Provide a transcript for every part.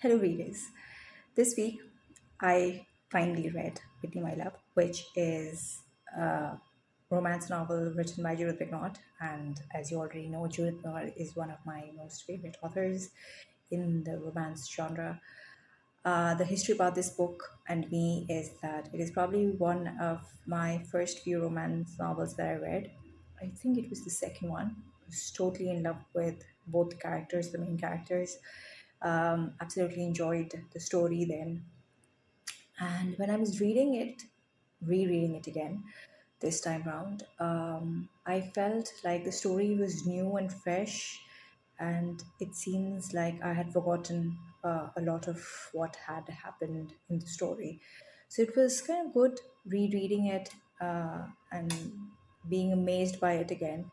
Hello, readers. This week, I finally read Whitney, My Love, which is a romance novel written by Judith McNaught. And as you already know, Judith McNaught is one of my most favorite authors in the romance genre. The history about this book and me is that it is probably one of my first few romance novels that I read. I think it was the second one. I was totally in love with both the characters, the main characters. Absolutely enjoyed the story then. And when I was reading it, rereading it again this time round, I felt like the story was new and fresh, and it seems like I had forgotten a lot of what had happened in the story. So it was kind of good rereading it and being amazed by it again,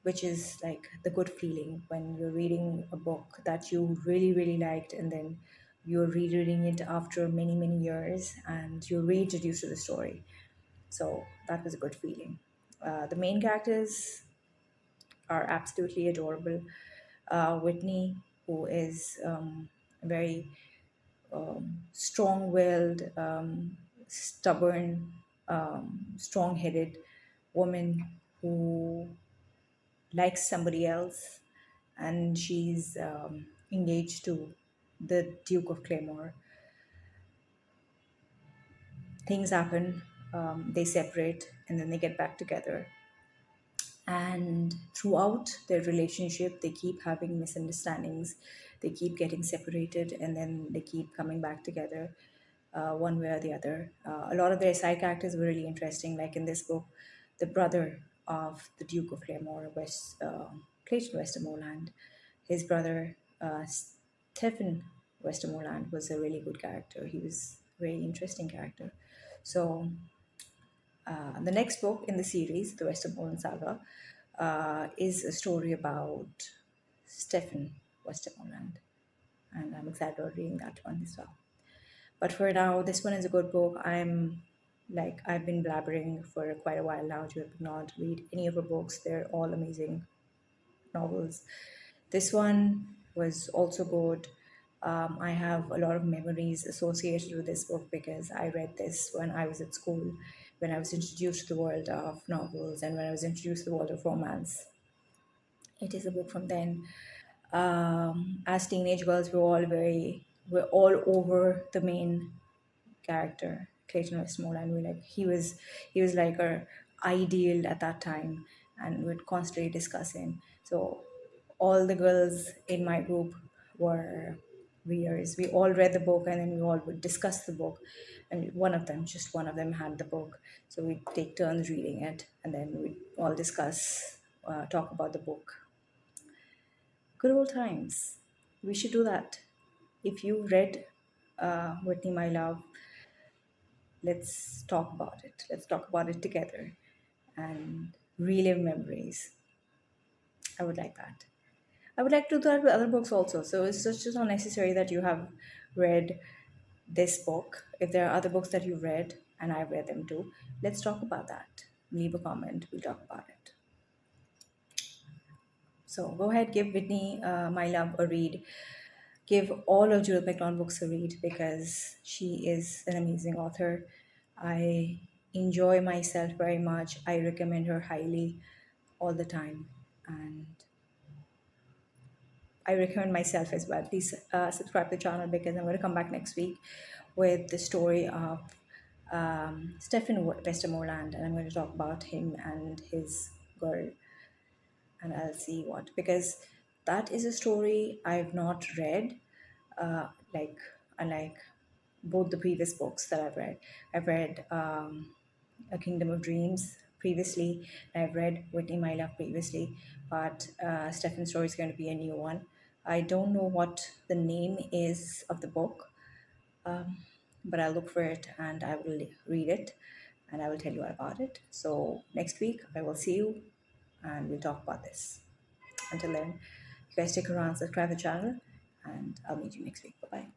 which is like the good feeling when you're reading a book that you really, really liked, and then you're rereading it after many, many years and you're reintroduced to the story. So that was a good feeling. The main characters are absolutely adorable. Whitney, who is a very strong willed, stubborn, strong headed woman who likes somebody else, and she's engaged to the Duke of Claymore. Things happen, they separate, and then they get back together. And throughout their relationship, they keep having misunderstandings, they keep getting separated, and then they keep coming back together, one way or the other. A lot of their side characters were really interesting. Like in this book, the brother of the Duke of Claremore, Clayton Westmoreland, his brother, Stephen Westmoreland, was a really good character. He was a very interesting character. So the next book in the series, the Westmoreland Saga, is a story about Stephen Westmoreland, and I'm excited about reading that one as well. But for now, this one is a good book. I've been blabbering for quite a while now to not read any of her books. They're all amazing novels. This one was also good. I have a lot of memories associated with this book because I read this when I was at school, when I was introduced to the world of novels and when I was introduced to the world of romance. It is a book from then. As teenage girls, we're all over the main character, Clayton Westmoreland. He was like our ideal at that time, and we'd constantly discuss him. So all the girls in my group were readers. We all read the book, and then we all would discuss the book. And just one of them, had the book, so we'd take turns reading it, and then we'd all discuss, talk about the book. Good old times. We should do that. If you read Whitney, My Love, let's talk about it. Let's talk about it together and relive memories. I would like that. I would like to do that with other books also. So it's just not necessary that you have read this book. If there are other books that you've read and I've read them too, let's talk about that. Leave a comment. We'll talk about it. So go ahead, give Whitney, My Love, a read. Give all of Judith McNaught books a read because she is an amazing author. I enjoy myself very much. I recommend her highly all the time. And I recommend myself as well. Please subscribe to the channel because I'm going to come back next week with the story of Stephen Westmoreland, and I'm going to talk about him and his girl, and I'll see what, because that is a story I've not read, uh, like unlike both the previous books that I've read. I've read A Kingdom of Dreams previously, and I've read Whitney, My Love previously, but Stephen's story is going to be a new one. I don't know what the name is of the book, but I'll look for it and I will read it and I will tell you all about it. So next week I will see you and we'll talk about this. Until then, you guys stick around, subscribe the channel, and I'll meet you next week. Bye bye.